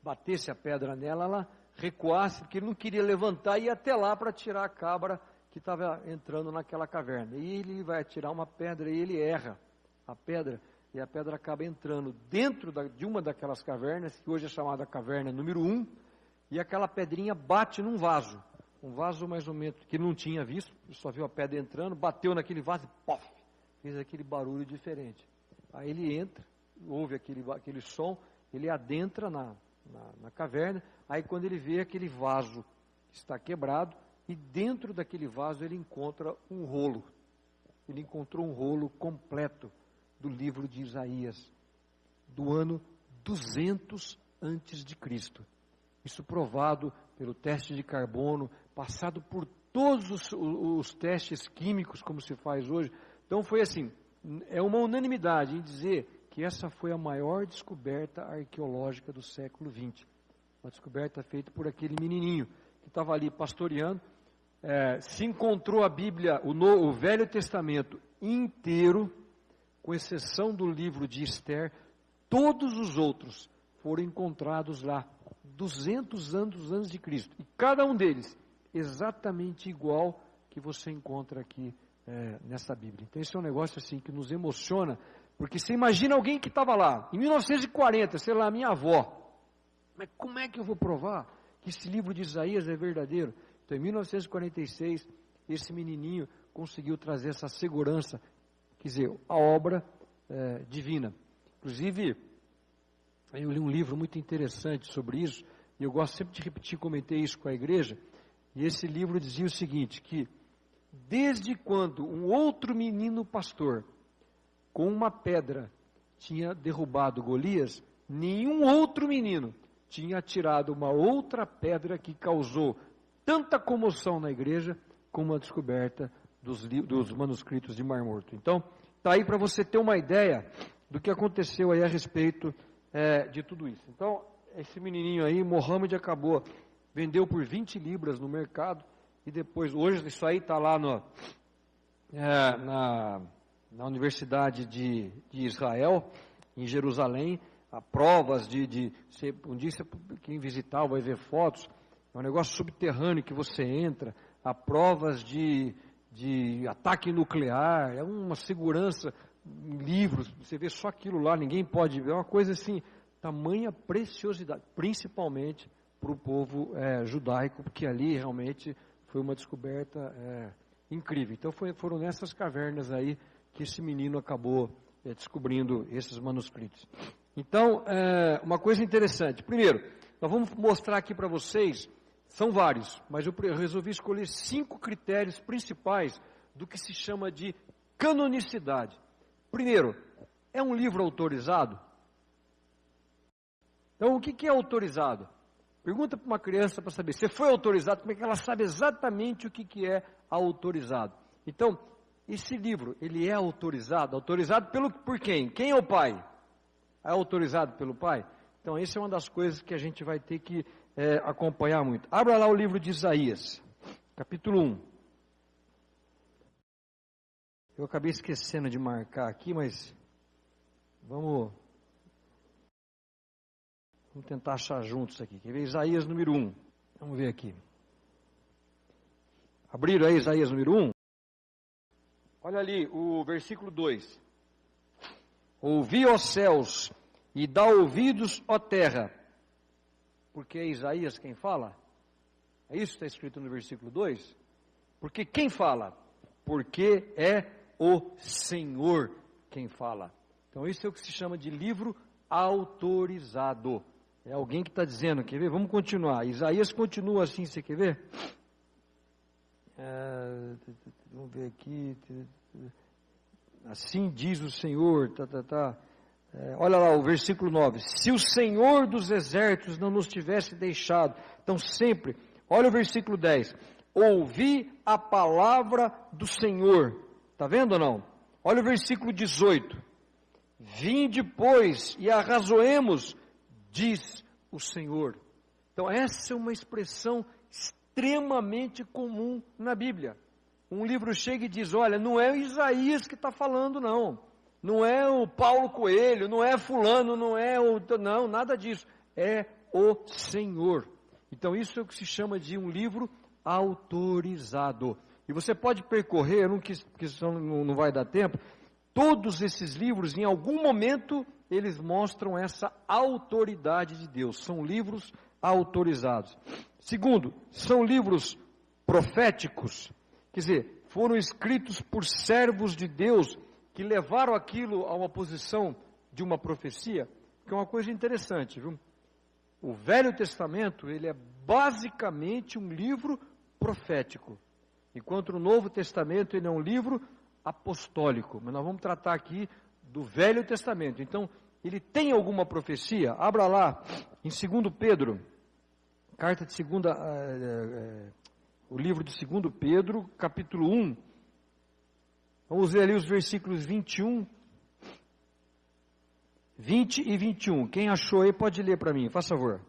batesse a pedra nela, ela recuasse, porque ele não queria levantar e ir até lá para tirar a cabra que estava entrando naquela caverna. E ele vai atirar uma pedra e ele erra a pedra, e a pedra acaba entrando dentro de uma daquelas cavernas, que hoje é chamada caverna número 1, e aquela pedrinha bate num vaso. Um vaso mais ou menos, que ele não tinha visto, ele só viu a pedra entrando, bateu naquele vaso e pof, fez aquele barulho diferente. Aí ele entra, ouve aquele som, ele adentra na caverna, aí quando ele vê aquele vaso está quebrado, e dentro daquele vaso ele encontra um rolo. Ele encontrou um rolo completo do livro de Isaías, do ano 200 antes de Cristo. Isso provado pelo teste de carbono, passado por todos os testes químicos, como se faz hoje. Então foi assim, é uma unanimidade em dizer que essa foi a maior descoberta arqueológica do século XX. Uma descoberta feita por aquele menininho que estava ali pastoreando. Se encontrou a Bíblia, o Velho Testamento inteiro, com exceção do livro de Esther, todos os outros foram encontrados lá, 200 anos antes de Cristo. E cada um deles exatamente igual que você encontra aqui nessa Bíblia. Então esse é um negócio assim que nos emociona, porque você imagina alguém que estava lá, em 1940, sei lá, minha avó. Mas como é que eu vou provar que esse livro de Isaías é verdadeiro? Então em 1946, esse menininho conseguiu trazer essa segurança, quer dizer, a obra divina. Inclusive, eu li um livro muito interessante sobre isso, e eu gosto sempre de repetir, comentei isso com a igreja, e esse livro dizia o seguinte, que desde quando um outro menino pastor, com uma pedra, tinha derrubado Golias, nenhum outro menino tinha tirado uma outra pedra que causou tanta comoção na igreja como a descoberta dos manuscritos de Mar Morto. Então, está aí para você ter uma ideia do que aconteceu aí a respeito de tudo isso. Então, esse menininho aí, Mohammed, vendeu por 20 libras no mercado, e depois, hoje isso aí está lá na Universidade de Israel, em Jerusalém, há provas um dia quem visitar vai ver fotos, é um negócio subterrâneo que você entra, há provas de ataque nuclear, é uma segurança em livros, você vê só aquilo lá, ninguém pode ver, é uma coisa assim, tamanha preciosidade, principalmente para o povo judaico, porque ali realmente foi uma descoberta incrível. Então foram nessas cavernas aí que esse menino acabou descobrindo esses manuscritos. Então, uma coisa interessante, primeiro, nós vamos mostrar aqui para vocês, são vários, mas eu resolvi escolher 5 critérios principais do que se chama de canonicidade. Primeiro, é um livro autorizado? Então, o que é autorizado? Pergunta para uma criança para saber, você foi autorizado? Como é que ela sabe exatamente o que é autorizado? Então, esse livro, ele é autorizado? Autorizado por quem? Quem é o pai? É autorizado pelo pai? Então, essa é uma das coisas que a gente vai ter que acompanhar muito. Abra lá o livro de Isaías, capítulo 1. Eu acabei esquecendo de marcar aqui, mas vamos tentar achar juntos aqui. Quer ver? Isaías número 1. Vamos ver aqui. Abriram aí Isaías número 1? Olha ali, o versículo 2. Ouvi, ó céus, e dá ouvidos, ó terra. Porque é Isaías quem fala? É isso que está escrito no versículo 2? Porque quem fala? Porque é o Senhor quem fala. Então isso é o que se chama de livro autorizado. É alguém que está dizendo, quer ver? Vamos continuar. Isaías continua assim, você quer ver? Vamos ver aqui. Assim diz o Senhor, olha lá o versículo 9. Se o Senhor dos exércitos não nos tivesse deixado, então sempre, olha o versículo 10. Ouvi a palavra do Senhor. Está vendo ou não? Olha o versículo 18. Vinde, pois, e arrazoemos, diz o Senhor. Então essa é uma expressão extremamente comum na Bíblia. Um livro chega e diz, olha, não é o Isaías que está falando não, não é o Paulo Coelho, não é fulano, não, nada disso, é o Senhor. Então isso é o que se chama de um livro autorizado. E você pode percorrer, porque senão não vai dar tempo, todos esses livros, em algum momento, eles mostram essa autoridade de Deus. São livros autorizados. Segundo, são livros proféticos, quer dizer, foram escritos por servos de Deus, que levaram aquilo a uma posição de uma profecia, que é uma coisa interessante, viu? O Velho Testamento, ele é basicamente um livro profético, enquanto o Novo Testamento, ele é um livro apostólico, mas nós vamos tratar aqui do Velho Testamento. Então, ele tem alguma profecia? Abra lá, em 2 Pedro, carta de o livro de 2 Pedro, capítulo 1, vamos ler ali os versículos 21, 20 e 21, quem achou aí pode ler para mim, faz favor.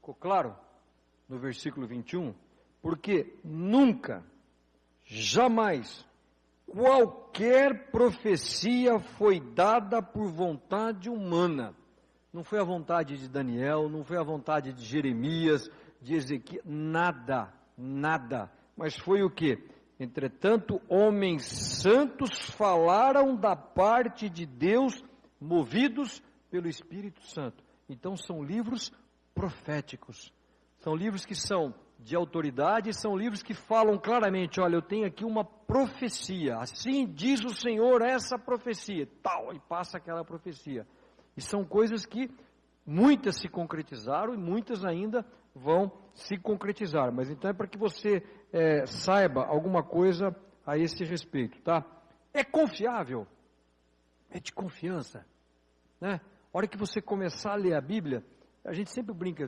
Ficou claro? No versículo 21, porque nunca, jamais, qualquer profecia foi dada por vontade humana. Não foi a vontade de Daniel, não foi a vontade de Jeremias, de Ezequiel, nada, mas foi o quê? Entretanto, homens santos falaram da parte de Deus, movidos pelo Espírito Santo. Então são livros proféticos, são livros que são de autoridade, são livros que falam claramente, olha, eu tenho aqui uma profecia, assim diz o Senhor essa profecia, tal, e passa aquela profecia. E são coisas que muitas se concretizaram e muitas ainda vão se concretizar, mas então é para que você saiba alguma coisa a esse respeito, tá? É confiável, é de confiança, né? A hora que você começar a ler a Bíblia, a gente sempre brinca,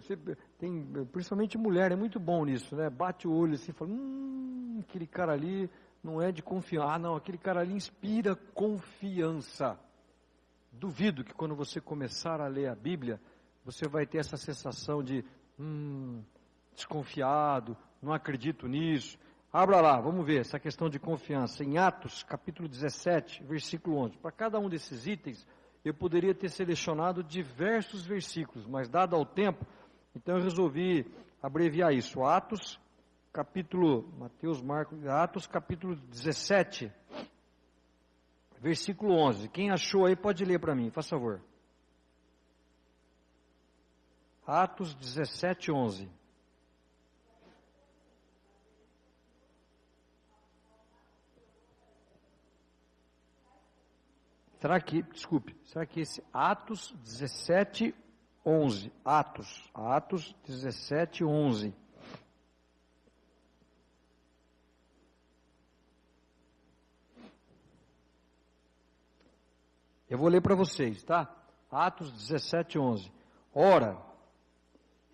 principalmente mulher, é muito bom nisso, né? Bate o olho assim e fala, aquele cara ali não é de confiança. Ah, não, aquele cara ali inspira confiança. Duvido que quando você começar a ler a Bíblia, você vai ter essa sensação de, desconfiado, não acredito nisso. Abra lá, vamos ver essa questão de confiança. Em Atos, capítulo 17, versículo 11. Para cada um desses itens, eu poderia ter selecionado diversos versículos, mas dado ao tempo, então eu resolvi abreviar isso. Atos, capítulo 17, versículo 11. Quem achou aí pode ler para mim, faz favor. Atos 17, 11. Será que esse Atos 17, 11, Atos 17, 11. Eu vou ler para vocês, tá? Atos 17, 11. Ora,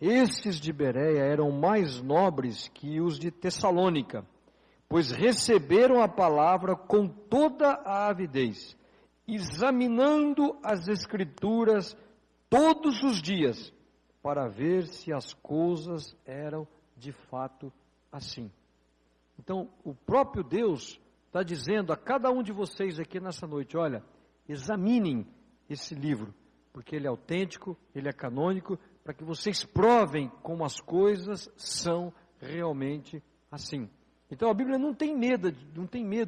estes de Bereia eram mais nobres que os de Tessalônica, pois receberam a palavra com toda a avidez, examinando as Escrituras todos os dias, para ver se as coisas eram de fato assim. Então, o próprio Deus está dizendo a cada um de vocês aqui nessa noite, olha, examinem esse livro, porque ele é autêntico, ele é canônico, para que vocês provem como as coisas são realmente assim. Então a Bíblia não tem medo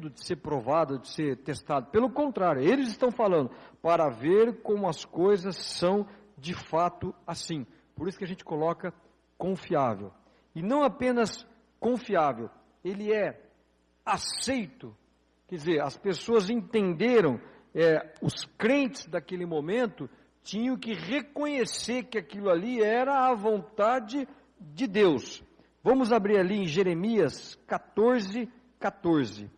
de ser provada, de ser testada. Pelo contrário, eles estão falando para ver como as coisas são de fato assim. Por isso que a gente coloca confiável. E não apenas confiável, ele é aceito. Quer dizer, as pessoas entenderam, os crentes daquele momento tinham que reconhecer que aquilo ali era a vontade de Deus. Vamos abrir ali em Jeremias 14, 14.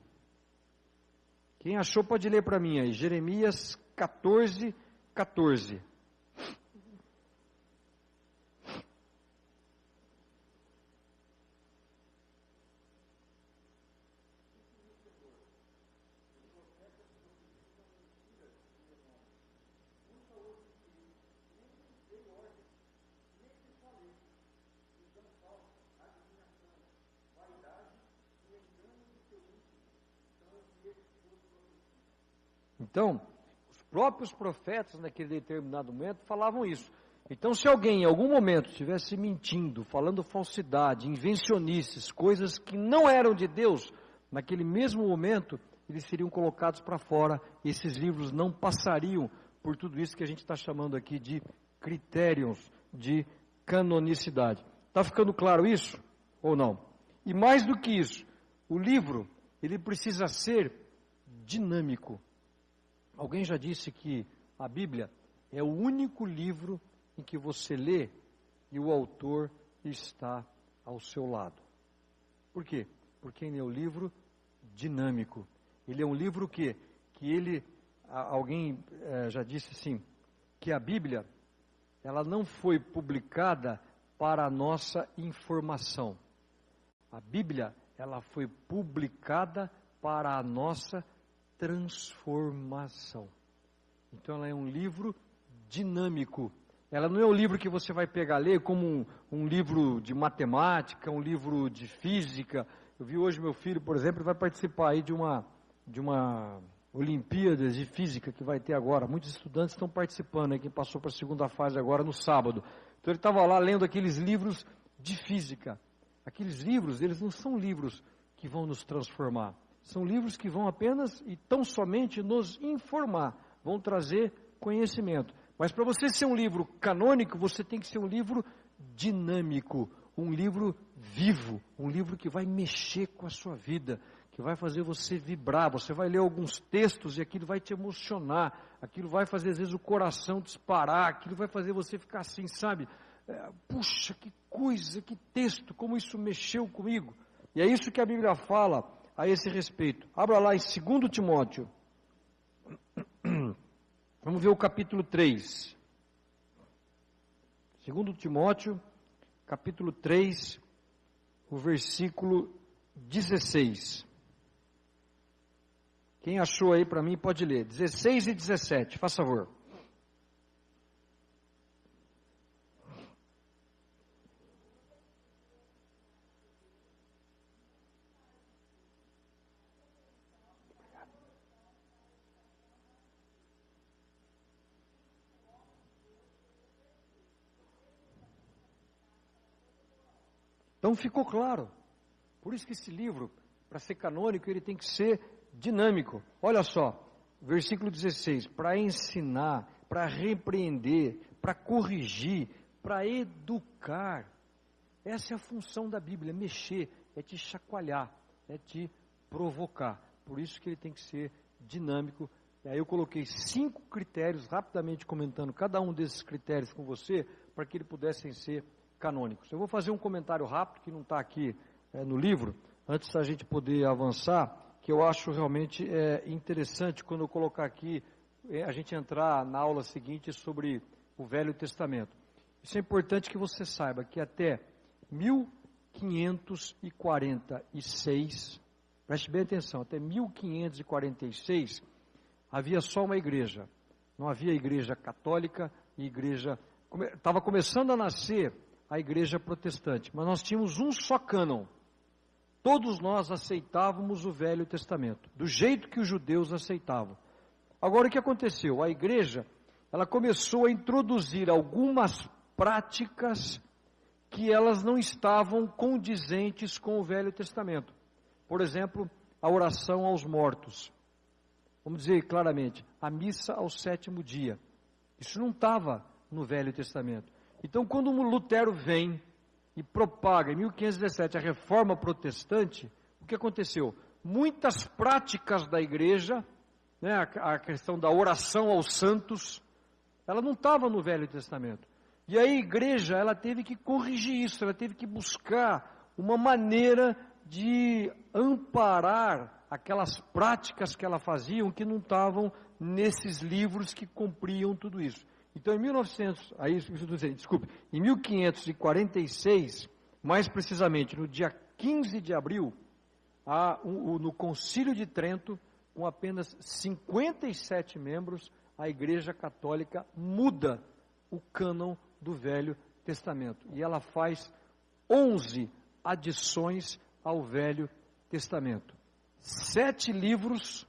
Quem achou pode ler para mim aí, Jeremias 14, 14. Então, os próprios profetas naquele determinado momento falavam isso. Então, se alguém em algum momento estivesse mentindo, falando falsidade, invencionices, coisas que não eram de Deus, naquele mesmo momento, eles seriam colocados para fora, e esses livros não passariam por tudo isso que a gente está chamando aqui de critérios de canonicidade. Está ficando claro isso ou não? E mais do que isso, o livro, ele precisa ser dinâmico. Alguém já disse que a Bíblia é o único livro em que você lê e o autor está ao seu lado. Por quê? Porque ele é um livro dinâmico. Ele é um livro que alguém já disse assim, que a Bíblia, ela não foi publicada para a nossa informação. A Bíblia, ela foi publicada para a nossa transformação. Então ela é um livro dinâmico. Ela não é um livro que você vai pegar ler como um livro de matemática, um livro de física. Eu vi hoje meu filho, por exemplo, vai participar aí de uma Olimpíadas de Física que vai ter agora. Muitos estudantes estão participando aí, quem passou para a segunda fase agora no sábado. Então ele estava lá lendo aqueles livros de física. Aqueles livros, eles não são livros que vão nos transformar. São livros que vão apenas e tão somente nos informar, vão trazer conhecimento. Mas para você ser um livro canônico, você tem que ser um livro dinâmico, um livro vivo, um livro que vai mexer com a sua vida, que vai fazer você vibrar. Você vai ler alguns textos e aquilo vai te emocionar, aquilo vai fazer às vezes o coração disparar, aquilo vai fazer você ficar assim, sabe? Puxa, que coisa, que texto, como isso mexeu comigo. E é isso que a Bíblia fala a esse respeito. Abra lá em 2 Timóteo. Vamos ver o capítulo 3. 2 Timóteo, capítulo 3, o versículo 16. Quem achou aí para mim pode ler. 16 e 17, faz favor. Então ficou claro. Por isso que esse livro, para ser canônico, ele tem que ser dinâmico. Olha só, versículo 16, para ensinar, para repreender, para corrigir, para educar. Essa é a função da Bíblia, mexer, é te chacoalhar, é te provocar. Por isso que ele tem que ser dinâmico. E aí eu coloquei 5 critérios, rapidamente comentando cada um desses critérios com você, para que eles pudessem ser canônicos. Eu vou fazer um comentário rápido, que não está aqui no livro, antes da gente poder avançar, que eu acho realmente interessante quando eu colocar aqui, a gente entrar na aula seguinte sobre o Velho Testamento. Isso é importante que você saiba que até 1546, preste bem atenção, até 1546 havia só uma igreja, não havia igreja católica e igreja, estava começando a nascer a igreja protestante, mas nós tínhamos um só cânon. Todos nós aceitávamos o Velho Testamento, do jeito que os judeus aceitavam. Agora o que aconteceu? A igreja, ela começou a introduzir algumas práticas que elas não estavam condizentes com o Velho Testamento. Por exemplo, a oração aos mortos. Vamos dizer claramente, a missa ao 7º dia. Isso não estava no Velho Testamento. Então, quando Lutero vem e propaga, em 1517, a reforma protestante, o que aconteceu? Muitas práticas da igreja, né, a questão da oração aos santos, ela não estava no Velho Testamento. E a igreja, ela teve que corrigir isso, ela teve que buscar uma maneira de amparar aquelas práticas que ela fazia que não estavam nesses livros que cumpriam tudo isso. Então, em 1546, mais precisamente no dia 15 de abril, no Concílio de Trento, com apenas 57 membros, a Igreja Católica muda o cânon do Velho Testamento. E ela faz 11 adições ao Velho Testamento. 7 livros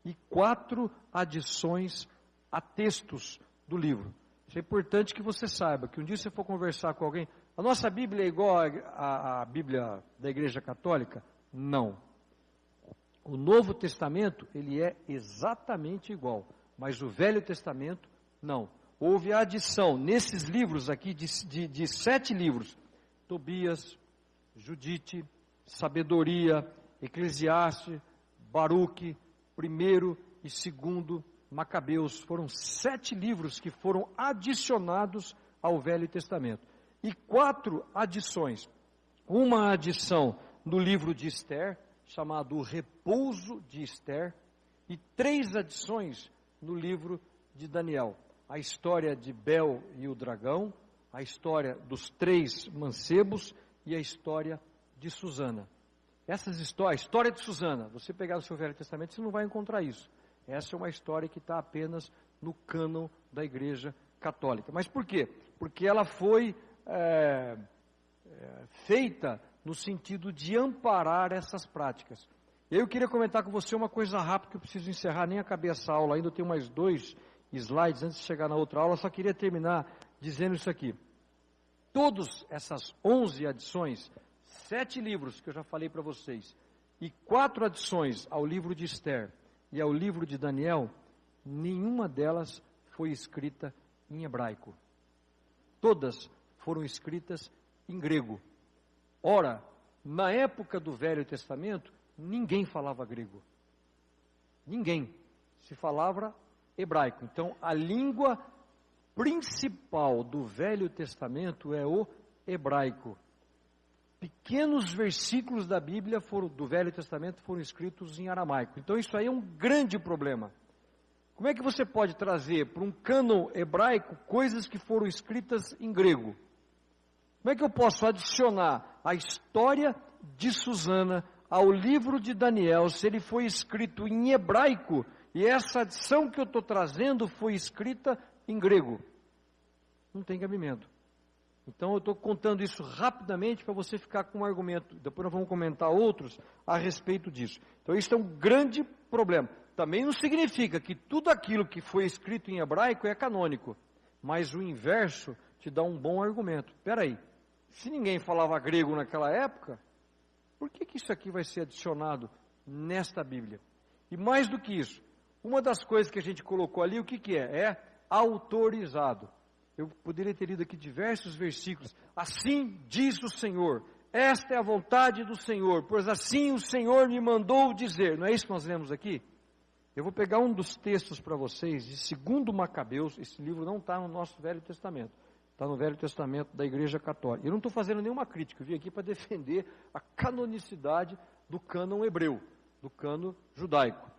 e 4 adições a textos do livro. Isso é importante que você saiba, que um dia você for conversar com alguém, a nossa Bíblia é igual à Bíblia da Igreja Católica? Não. O Novo Testamento, ele é exatamente igual, mas o Velho Testamento, não. Houve a adição, nesses livros aqui, de 7 livros, Tobias, Judite, Sabedoria, Eclesiastes, Baruque, 1º e 2º Macabeus. Foram 7 livros que foram adicionados ao Velho Testamento. E 4 adições. Uma adição no livro de Esther, chamado O Repouso de Esther, e 3 adições no livro de Daniel. A história de Bel e o dragão, a história dos 3 mancebos e a história de Susana. Essas histórias, a história de Susana, você pegar no seu Velho Testamento, você não vai encontrar isso. Essa é uma história que está apenas no cânon da Igreja Católica. Mas por quê? Porque ela foi feita no sentido de amparar essas práticas. E aí eu queria comentar com você uma coisa rápida, que eu preciso encerrar, nem acabei essa aula ainda, eu tenho mais 2 slides antes de chegar na outra aula, só queria terminar dizendo isso aqui. Todas essas 11 adições, 7 livros que eu já falei para vocês, e 4 adições ao livro de Esther e ao livro de Daniel, nenhuma delas foi escrita em hebraico. Todas foram escritas em grego. Ora, na época do Velho Testamento, ninguém falava grego. Ninguém. Se falava hebraico. Então, a língua principal do Velho Testamento é o hebraico. Pequenos versículos da Bíblia do Velho Testamento foram escritos em aramaico. Então, isso aí é um grande problema. Como é que você pode trazer para um cânon hebraico coisas que foram escritas em grego? Como é que eu posso adicionar a história de Susana ao livro de Daniel, se ele foi escrito em hebraico, e essa adição que eu estou trazendo foi escrita em grego? Não tem cabimento. Então eu estou contando isso rapidamente para você ficar com um argumento. Depois nós vamos comentar outros a respeito disso. Então isso é um grande problema. Também não significa que tudo aquilo que foi escrito em hebraico é canônico, mas o inverso te dá um bom argumento. Espera aí, se ninguém falava grego naquela época, por que isso aqui vai ser adicionado nesta Bíblia? E mais do que isso, uma das coisas que a gente colocou ali, o que é? É autorizado. Eu poderia ter lido aqui diversos versículos. Assim diz o Senhor, esta é a vontade do Senhor, pois assim o Senhor me mandou dizer. Não é isso que nós lemos aqui? Eu vou pegar um dos textos para vocês, de 2 Macabeus. Esse livro não está no nosso Velho Testamento. Está no Velho Testamento da Igreja Católica. Eu não estou fazendo nenhuma crítica, eu vim aqui para defender a canonicidade do cânon hebreu, do cânon judaico.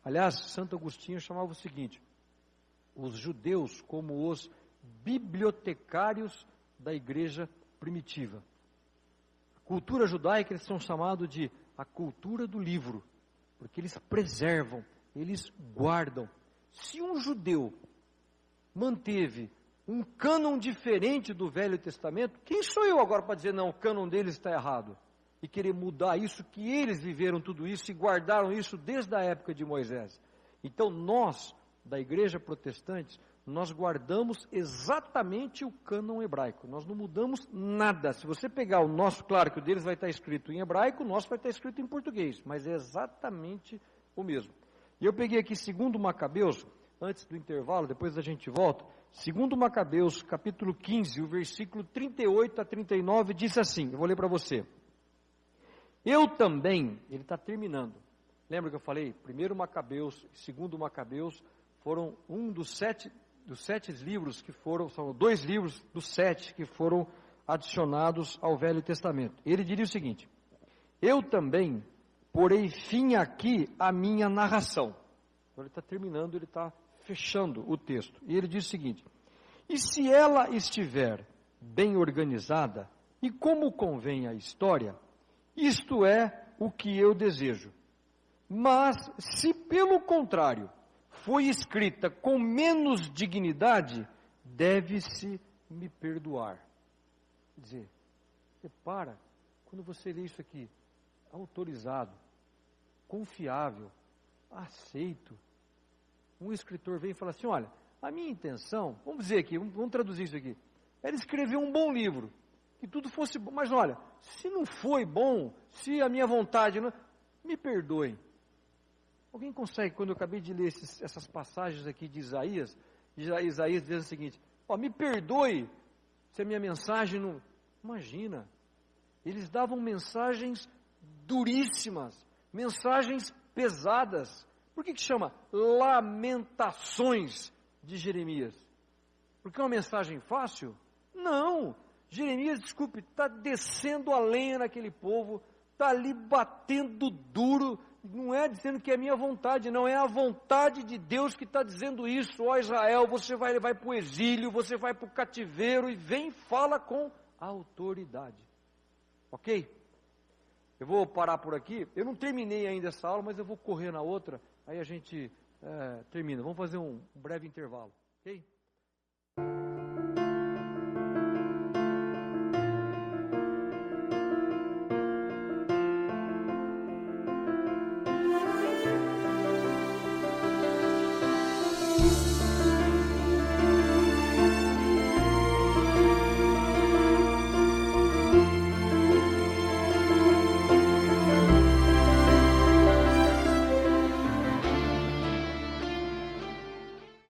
Aliás, Santo Agostinho chamava o seguinte: os judeus como os bibliotecários da igreja primitiva. A cultura judaica eles são chamados de a cultura do livro, porque eles preservam, eles guardam. Se um judeu manteve um cânon diferente do Velho Testamento, quem sou eu agora para dizer, não, o cânon deles está errado? E querer mudar isso, que eles viveram tudo isso e guardaram isso desde a época de Moisés. Então nós, da igreja protestante, nós guardamos exatamente o cânon hebraico, nós não mudamos nada. Se você pegar o nosso, claro que o deles vai estar escrito em hebraico, o nosso vai estar escrito em português, mas é exatamente o mesmo. E eu peguei aqui 2 Macabeus, antes do intervalo, depois a gente volta, 2 Macabeus, capítulo 15, o versículo 38 a 39, diz assim, eu vou ler para você. Eu também, ele está terminando, lembra que eu falei, 1 Macabeus, 2 Macabeus, foram um dos sete livros que foram, são 2 livros dos 7 que foram adicionados ao Velho Testamento. Ele diria o seguinte: eu também porei fim aqui à minha narração. Então ele está terminando, ele está fechando o texto. E ele diz o seguinte: e se ela estiver bem organizada, e como convém à história, isto é o que eu desejo. Mas, se pelo contrário, foi escrita com menos dignidade, deve-se me perdoar. Quer dizer, repara, quando você lê isso aqui, autorizado, confiável, aceito, um escritor vem e fala assim: olha, a minha intenção, vamos dizer aqui, vamos traduzir isso aqui, era escrever um bom livro, que tudo fosse bom, mas olha, se não foi bom, se a minha vontade não, me perdoe. Alguém consegue, quando eu acabei de ler essas passagens aqui de Isaías diz o seguinte: ó, me perdoe se a minha mensagem não... Imagina, eles davam mensagens duríssimas, mensagens pesadas. Por que chama Lamentações de Jeremias? Porque é uma mensagem fácil? Não, Jeremias, desculpe, está descendo a lenha naquele povo, está ali batendo duro. Não é dizendo que é minha vontade, não, é a vontade de Deus que está dizendo isso. Ó Israel, você vai para o exílio, você vai para o cativeiro, e vem e fala com autoridade. Ok? Eu vou parar por aqui, eu não terminei ainda essa aula, mas eu vou correr na outra, aí a gente termina. Vamos fazer um breve intervalo, ok?